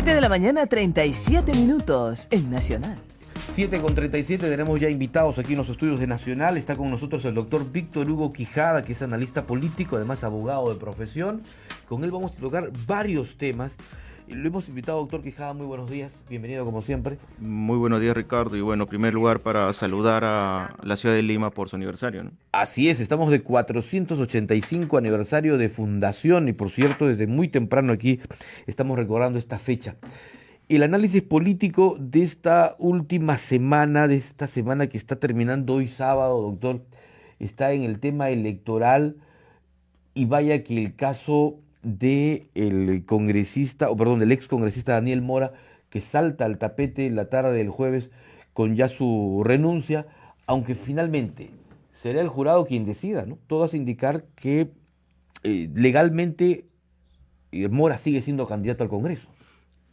7 de la mañana, 37 minutos en Nacional. 7:37, tenemos ya invitados aquí en los estudios de Nacional. Está con nosotros el doctor Víctor Hugo Quijada, que es analista político, además abogado de profesión. Con él vamos a tocar varios temas. Lo hemos invitado, doctor Quijada, muy buenos días. Bienvenido como siempre. Muy buenos días, Ricardo. Y bueno, en primer lugar para saludar a la ciudad de Lima por su aniversario, ¿no? Así es, estamos de 485 aniversario de fundación y por cierto, desde muy temprano aquí estamos recordando esta fecha. El análisis político de esta última semana, de esta semana que está terminando hoy sábado, doctor, está en el tema electoral y vaya que el caso del congresista, del ex congresista Daniel Mora, que salta al tapete la tarde del jueves con ya su renuncia, aunque finalmente será el jurado quien decida, ¿no? Todo hace indicar que legalmente Mora sigue siendo candidato al Congreso.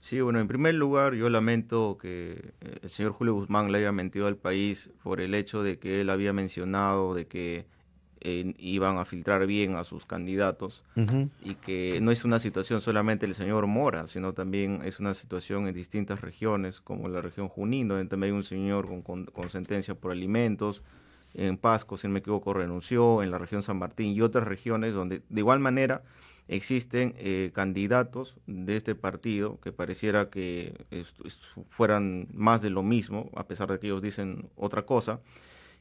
Sí, bueno, en primer lugar yo lamento que el señor Julio Guzmán le haya mentido al país por el hecho de que él había mencionado de que iban a filtrar bien a sus candidatos y que no es una situación solamente del señor Mora, sino también es una situación en distintas regiones, como la región Junín, donde también hay un señor con sentencia por alimentos, en Pasco, si no me equivoco, renunció, en la región San Martín y otras regiones donde de igual manera existen candidatos de este partido que pareciera que fueran más de lo mismo, a pesar de que ellos dicen otra cosa,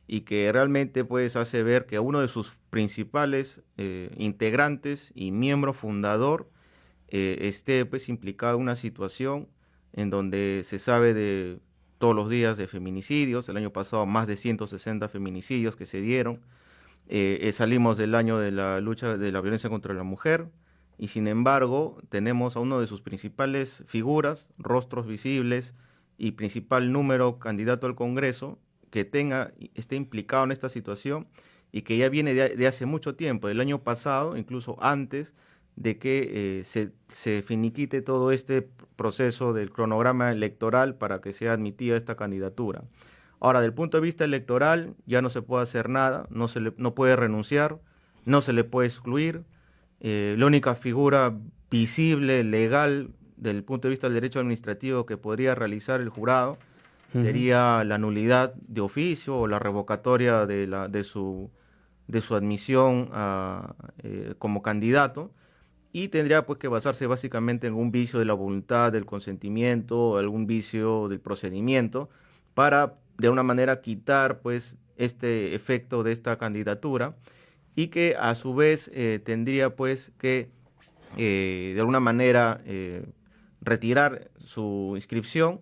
y que realmente pues hace ver que uno de sus principales integrantes y miembro fundador esté pues implicado en una situación en donde se sabe de todos los días de feminicidios. El año pasado más de 160 feminicidios que se dieron. Salimos del año de la lucha de la violencia contra la mujer y sin embargo tenemos a uno de sus principales figuras, rostros visibles y principal número candidato al Congreso que esté implicado en esta situación y que ya viene de hace mucho tiempo, del año pasado, incluso antes de que se finiquite todo este proceso del cronograma electoral para que sea admitida esta candidatura. Ahora, del punto de vista electoral, ya no se puede hacer nada, no puede renunciar, no se le puede excluir. La única figura visible, legal, del punto de vista del derecho administrativo que podría realizar el jurado sería la nulidad de oficio o la revocatoria de su admisión como candidato, y tendría pues que basarse básicamente en un vicio de la voluntad, del consentimiento, algún vicio del procedimiento, para de alguna manera quitar pues este efecto de esta candidatura y que a su vez tendría pues que de alguna manera retirar su inscripción.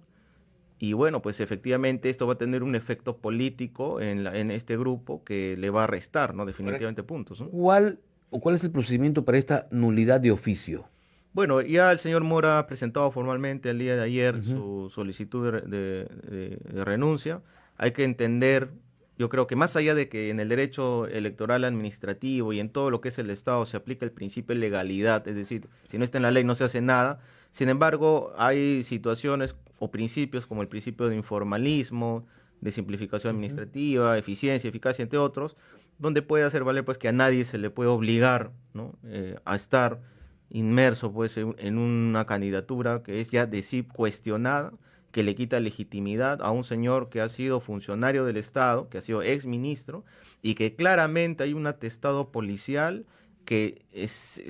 Y bueno, pues efectivamente esto va a tener un efecto político en este grupo que le va a restar, ¿no? Definitivamente puntos, ¿no? ¿Cuál es el procedimiento para esta nulidad de oficio? Bueno, ya el señor Mora ha presentado formalmente el día de ayer su solicitud de renuncia. Hay que entender, yo creo que más allá de que en el derecho electoral administrativo y en todo lo que es el Estado se aplica el principio de legalidad, es decir, si no está en la ley no se hace nada. Sin embargo, hay situaciones o principios como el principio de informalismo, de simplificación administrativa, eficiencia, eficacia, entre otros, donde puede hacer valer pues que a nadie se le puede obligar, ¿no? A estar inmerso pues en una candidatura que es ya de sí cuestionada, que le quita legitimidad a un señor que ha sido funcionario del Estado, que ha sido exministro, y que claramente hay un atestado policial que es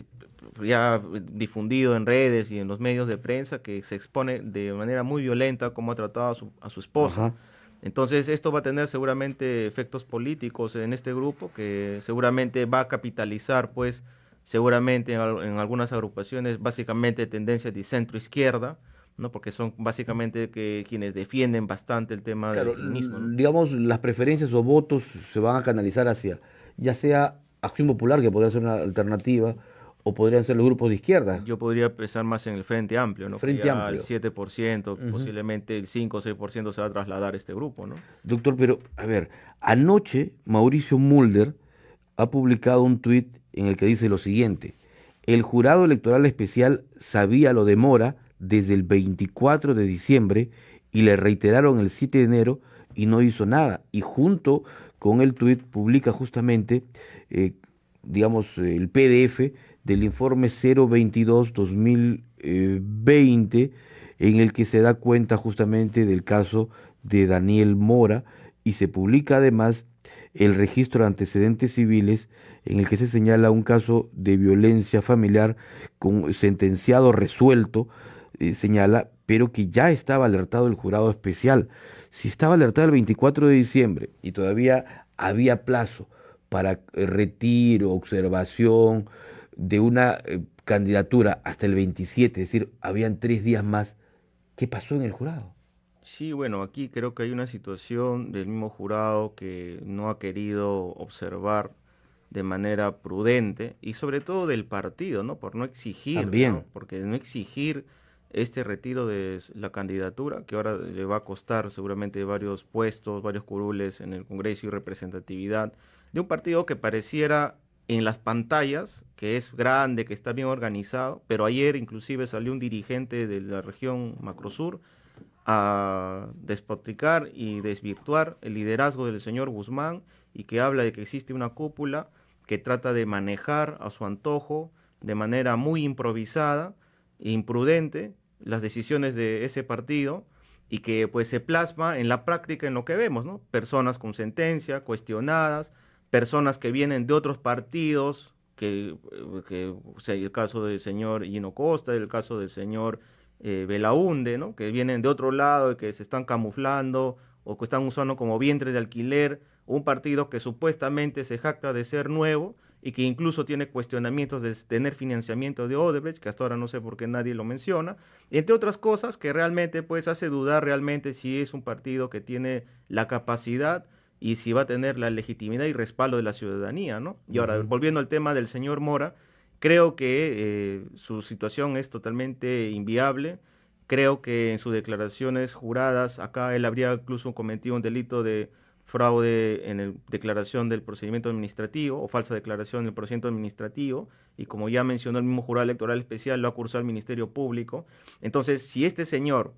ya difundido en redes y en los medios de prensa, que se expone de manera muy violenta cómo ha tratado a su esposa. Ajá. Entonces esto va a tener seguramente efectos políticos en este grupo, que seguramente va a capitalizar pues seguramente en algunas agrupaciones básicamente tendencias de centro-izquierda, ¿no? Porque son básicamente quienes defienden bastante el tema Claro, del feminismo, ¿no? digamos, las preferencias o votos se van a canalizar hacia, ya sea Acción Popular, que podría ser una alternativa, o podrían ser los grupos de izquierda, Yo podría pensar más en el Frente Amplio, ¿no? Que Frente ya el Amplio. 7%, posiblemente el 5 o 6% se va a trasladar a este grupo, ¿no? Doctor, pero, a ver, anoche Mauricio Mulder ha publicado un tuit en el que dice lo siguiente: el jurado electoral especial sabía lo de Mora desde el 24 de diciembre y le reiteraron el 7 de enero y no hizo nada. Y junto con el tuit publica justamente, el PDF del informe 022-2020, en el que se da cuenta justamente del caso de Daniel Mora y se publica además el registro de antecedentes civiles en el que se señala un caso de violencia familiar con sentenciado resuelto, señala, pero que ya estaba alertado el jurado especial. Si estaba alertado el 24 de diciembre y todavía había plazo para retiro, observación de una candidatura hasta el 27, es decir, habían 3 días más, ¿qué pasó en el jurado? Sí, bueno, aquí creo que hay una situación del mismo jurado que no ha querido observar de manera prudente y sobre todo del partido, ¿no? Por no exigir, ¿no? También. Porque no exigir este retiro de la candidatura, que ahora le va a costar seguramente varios puestos, varios curules en el Congreso y representatividad, de un partido que pareciera en las pantallas, que es grande, que está bien organizado, pero ayer inclusive salió un dirigente de la región Macrosur a despotricar y desvirtuar el liderazgo del señor Guzmán y que habla de que existe una cúpula que trata de manejar a su antojo de manera muy improvisada e imprudente las decisiones de ese partido y que pues se plasma en la práctica en lo que vemos, ¿no? Personas con sentencia, cuestionadas, personas que vienen de otros partidos, o sea, el caso del señor Gino Costa, el caso del señor Belaunde, ¿no? Que vienen de otro lado y que se están camuflando o que están usando como vientre de alquiler un partido que supuestamente se jacta de ser nuevo y que incluso tiene cuestionamientos de tener financiamiento de Odebrecht, que hasta ahora no sé por qué nadie lo menciona, entre otras cosas que realmente pues hace dudar realmente si es un partido que tiene la capacidad y si va a tener la legitimidad y respaldo de la ciudadanía, ¿no? Y ahora, volviendo al tema del señor Mora, creo que su situación es totalmente inviable. Creo que en sus declaraciones juradas, acá él habría incluso cometido un delito de fraude en la declaración del procedimiento administrativo o falsa declaración del procedimiento administrativo, y como ya mencionó el mismo jurado electoral especial, lo ha cursado el Ministerio Público. Entonces, si este señor,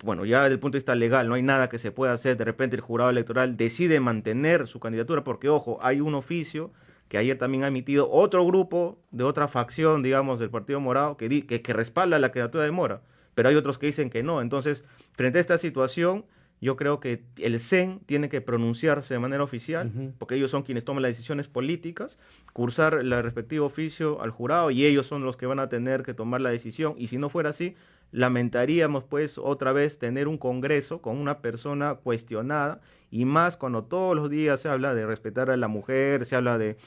bueno, ya desde el punto de vista legal no hay nada que se pueda hacer, de repente el jurado electoral decide mantener su candidatura, porque ojo, hay un oficio que ayer también ha emitido otro grupo de otra facción, digamos, del Partido Morado, que respalda la candidatura de Mora, pero hay otros que dicen que no. Entonces, frente a esta situación, yo creo que el CEN tiene que pronunciarse de manera oficial, porque ellos son quienes toman las decisiones políticas, cursar el respectivo oficio al jurado y ellos son los que van a tener que tomar la decisión. Y si no fuera así, lamentaríamos pues otra vez tener un Congreso con una persona cuestionada, y más cuando todos los días se habla de respetar a la mujer, se habla de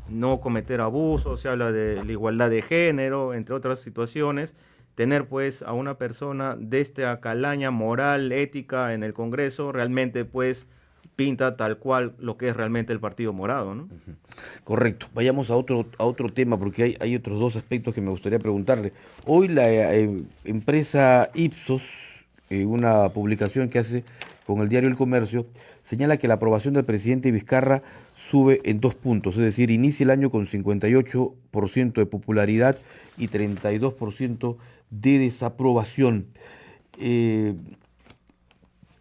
no cometer abusos, se habla de la igualdad de género, entre otras situaciones. Tener pues a una persona de esta calaña moral, ética en el Congreso, realmente pues pinta tal cual lo que es realmente el Partido Morado, ¿no? Correcto. Vayamos a otro tema, porque hay otros dos aspectos que me gustaría preguntarle. Hoy la empresa Ipsos, una publicación que hace con el diario El Comercio, señala que la aprobación del presidente Vizcarra sube en 2 puntos, es decir, inicia el año con 58% de popularidad y 32% de desaprobación.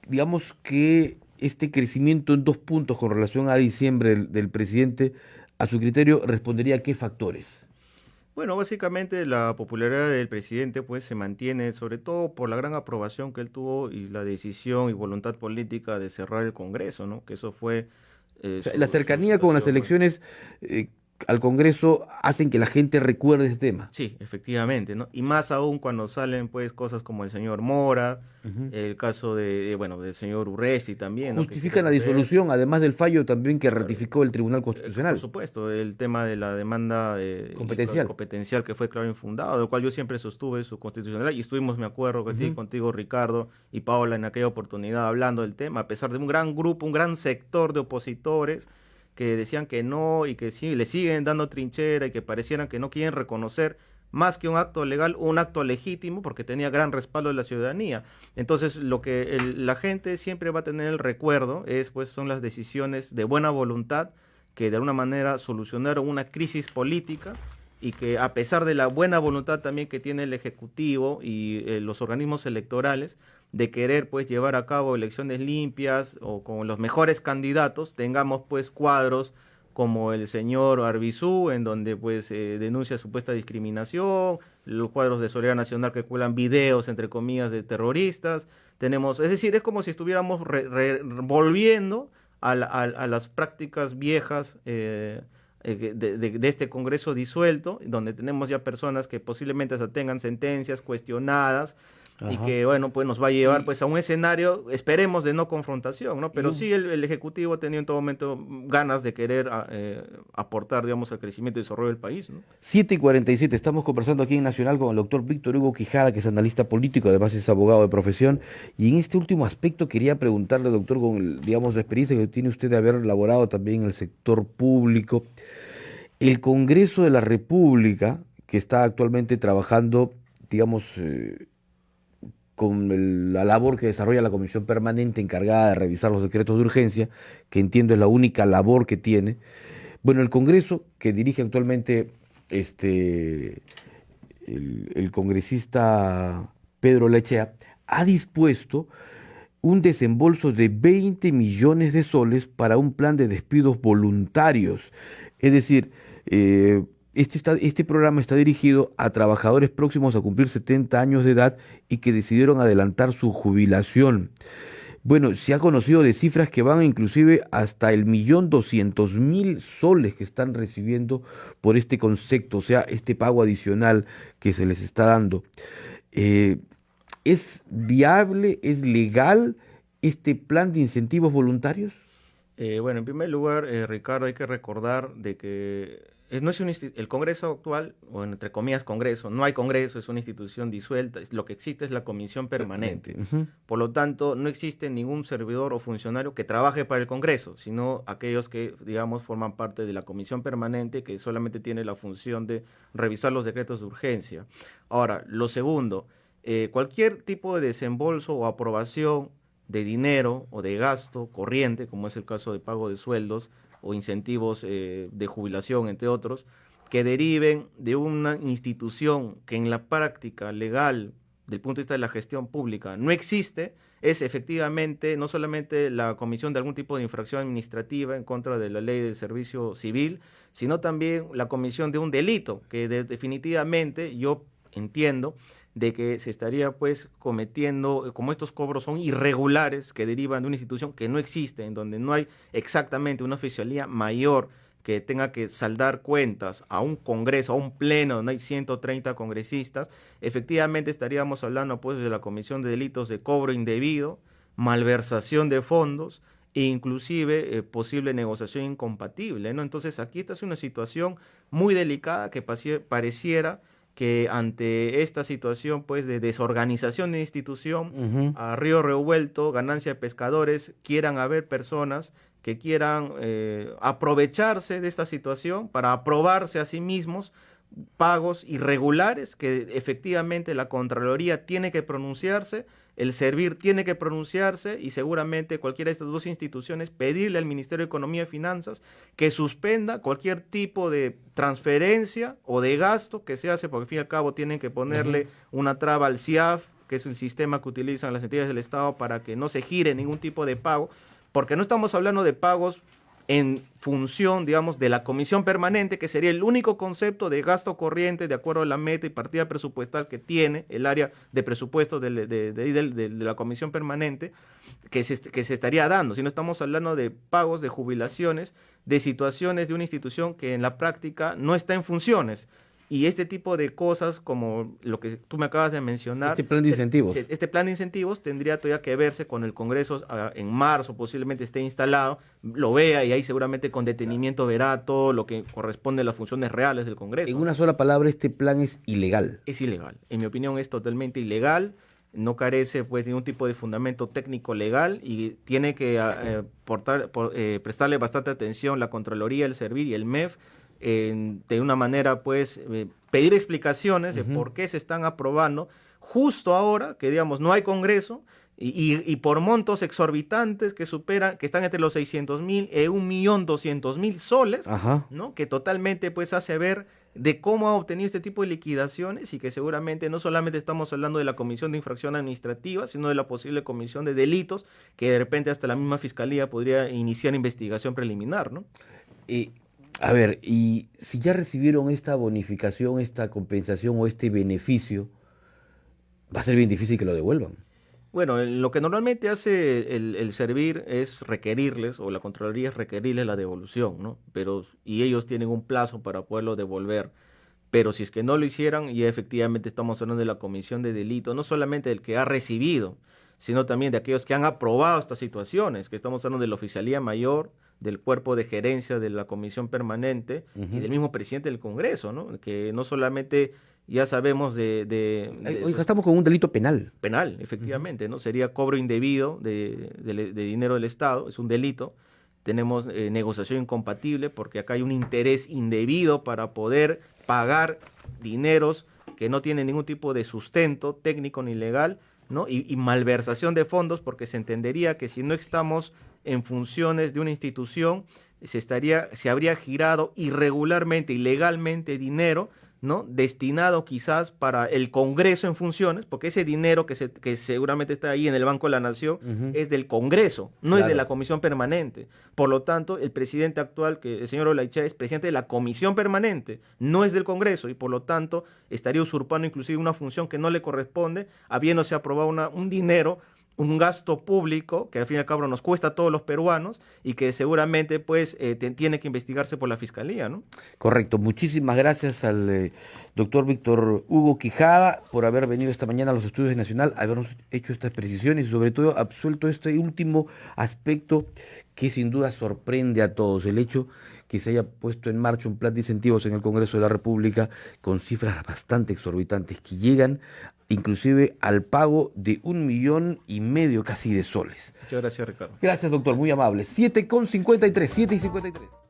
Digamos que este crecimiento en 2 puntos con relación a diciembre del presidente, a su criterio, ¿respondería a qué factores? Bueno, básicamente la popularidad del presidente pues se mantiene sobre todo por la gran aprobación que él tuvo y la decisión y voluntad política de cerrar el Congreso, ¿no? Que eso fue O sea, la cercanía con las situación, bueno. elecciones al Congreso hacen que la gente recuerde ese tema. Sí, efectivamente, ¿no? Y más aún cuando salen pues cosas como el señor Mora, el caso bueno, del señor Urresti también, ¿no? Que quiere Justifican la volver. disolución, además del fallo también que Claro. ratificó el Tribunal Por Constitucional. supuesto, el tema de la demanda Competencial. competencial que fue claro infundado, del cual yo siempre sostuve su constitucionalidad y estuvimos, me acuerdo, contigo, Ricardo y Paola, en aquella oportunidad hablando del tema, a pesar de un gran grupo, un gran sector de opositores que decían que no y que sí, le siguen dando trinchera y que parecieran que no quieren reconocer más que un acto legal, un acto legítimo, porque tenía gran respaldo de la ciudadanía. Entonces, lo que la gente siempre va a tener el recuerdo pues, son las decisiones de buena voluntad que de alguna manera solucionaron una crisis política y que a pesar de la buena voluntad también que tiene el Ejecutivo y los organismos electorales de querer pues llevar a cabo elecciones limpias o con los mejores candidatos, tengamos pues cuadros como el señor Arbizú, en donde pues denuncia supuesta discriminación, los cuadros de Seguridad Nacional que cuelan videos, entre comillas, de terroristas. Tenemos, es decir, es como si estuviéramos volviendo a las prácticas viejas de este Congreso disuelto, donde tenemos ya personas que posiblemente hasta tengan sentencias cuestionadas, y Ajá. que, bueno, pues nos va a llevar pues a un escenario, esperemos, de no confrontación, ¿no? Pero sí el Ejecutivo ha tenido en todo momento ganas de querer aportar, digamos, al crecimiento y desarrollo del país, ¿no? 7:47, estamos conversando aquí en Nacional con el doctor Víctor Hugo Quijada, que es analista político, además es abogado de profesión. Y en este último aspecto quería preguntarle, doctor, con, digamos, la experiencia que tiene usted de haber laborado también en el sector público, el Congreso de la República, que está actualmente trabajando, digamos, con la labor que desarrolla la Comisión Permanente encargada de revisar los decretos de urgencia, que entiendo es la única labor que tiene. Bueno, el Congreso que dirige actualmente el congresista Pedro Lechea ha dispuesto un desembolso de 20 millones de soles para un plan de despidos voluntarios. Es decir, este programa está dirigido a trabajadores próximos a cumplir 70 años de edad y que decidieron adelantar su jubilación. Bueno, se ha conocido de cifras que van inclusive hasta el 1.200.000 soles que están recibiendo por este concepto, o sea, este pago adicional que se les está dando. Eh, ¿Es viable, es legal este plan de incentivos voluntarios? Bueno, en primer lugar, Ricardo, hay que recordar de que no es el Congreso actual, o entre comillas Congreso, no hay Congreso, es una institución disuelta, lo que existe es la Comisión Permanente. Ujú. Por lo tanto, no existe ningún servidor o funcionario que trabaje para el Congreso, sino aquellos que, digamos, forman parte de la Comisión Permanente, que solamente tiene la función de revisar los decretos de urgencia. Ahora, lo segundo, cualquier tipo de desembolso o aprobación de dinero o de gasto corriente, como es el caso de pago de sueldos o incentivos de jubilación, entre otros, que deriven de una institución que en la práctica legal, del punto de vista de la gestión pública, no existe, es efectivamente no solamente la comisión de algún tipo de infracción administrativa en contra de la ley del servicio civil, sino también la comisión de un delito, que definitivamente yo entiendo de que se estaría pues cometiendo, como estos cobros son irregulares, que derivan de una institución que no existe, en donde no hay exactamente una oficialía mayor que tenga que saldar cuentas a un congreso, a un pleno donde hay 130 congresistas, efectivamente estaríamos hablando pues de la comisión de delitos de cobro indebido, malversación de fondos e inclusive posible negociación incompatible, ¿no? Entonces aquí esta es una situación muy delicada que pareciera que ante esta situación pues de desorganización de institución, Ujú. a río revuelto, ganancia de pescadores, quieran haber personas que quieran aprovecharse de esta situación para aprobarse a sí mismos pagos irregulares que efectivamente la Contraloría tiene que pronunciarse, el Servir tiene que pronunciarse y seguramente cualquiera de estas dos instituciones pedirle al Ministerio de Economía y Finanzas que suspenda cualquier tipo de transferencia o de gasto que se hace, porque al fin y al cabo tienen que ponerle una traba al CIAF, que es el sistema que utilizan las entidades del Estado para que no se gire ningún tipo de pago, porque no estamos hablando de pagos en función, digamos, de la comisión permanente, que sería el único concepto de gasto corriente de acuerdo a la meta y partida presupuestal que tiene el área de presupuesto de la comisión permanente, que se estaría dando, si no estamos hablando de pagos de jubilaciones, de situaciones de una institución que en la práctica no está en funciones. Y este tipo de cosas, como lo que tú me acabas de mencionar, Este plan de incentivos. este plan de incentivos tendría todavía que verse con el Congreso en marzo, posiblemente esté instalado, lo vea y ahí seguramente con detenimiento verá todo lo que corresponde a las funciones reales del En Congreso. una sola palabra, este plan es ilegal. Es ilegal. En mi opinión es totalmente ilegal, no carece pues de ningún tipo de fundamento técnico legal y tiene que prestarle bastante atención la Contraloría, el Servir y el MEF de una manera pues pedir explicaciones de por qué se están aprobando justo ahora que digamos no hay Congreso y por montos exorbitantes que superan, que están entre los 600.000 y 1.200.000 soles, Ajá. ¿no? Que totalmente pues hace ver de cómo ha obtenido este tipo de liquidaciones y que seguramente no solamente estamos hablando de la comisión de infracción administrativa, sino de la posible comisión de delitos que de repente hasta la misma fiscalía podría iniciar investigación preliminar, ¿no? A ver, y si ya recibieron esta bonificación, esta compensación o este beneficio, va a ser bien difícil que lo devuelvan. Bueno, lo que normalmente hace el servir es requerirles, o la Contraloría es requerirles la devolución, ¿no? Y ellos tienen un plazo para poderlo devolver. Pero si es que no lo hicieran, ya efectivamente estamos hablando de la comisión de delito, no solamente del que ha recibido, sino también de aquellos que han aprobado estas situaciones, que estamos hablando de la Oficialía Mayor, del cuerpo de gerencia de la comisión permanente y del mismo presidente del Congreso, ¿no? Que no solamente ya sabemos Oiga, estamos con un delito penal. penal, efectivamente, ¿no? Sería cobro indebido de dinero del Estado, es un delito. Tenemos negociación incompatible porque acá hay un interés indebido para poder pagar dineros que no tienen ningún tipo de sustento técnico ni legal, ¿no? Y malversación de fondos, porque se entendería que si no estamos en funciones de una institución, se habría girado irregularmente, ilegalmente dinero, ¿no? Destinado quizás para el Congreso en funciones, porque ese dinero que seguramente está ahí en el Banco de la Nación es del Congreso, no es de la Comisión Permanente. Por lo tanto, el presidente actual, que el señor Olaichea, es presidente de la Comisión Permanente, no es del Congreso, y por lo tanto estaría usurpando inclusive una función que no le corresponde, habiéndose aprobado un dinero, un gasto público que al fin y al cabo nos cuesta a todos los peruanos y que seguramente pues tiene que investigarse por la Fiscalía, ¿no? Correcto. Muchísimas gracias al doctor Víctor Hugo Quijada por haber venido esta mañana a los estudios de Nacional, habernos hecho estas precisiones y sobre todo absuelto este último aspecto que sin duda sorprende a todos, el hecho que se haya puesto en marcha un plan de incentivos en el Congreso de la República con cifras bastante exorbitantes que llegan inclusive al pago de 1,5 millones casi de soles. Muchas gracias, Ricardo. Gracias, doctor, muy amable. 7:53, 7:53.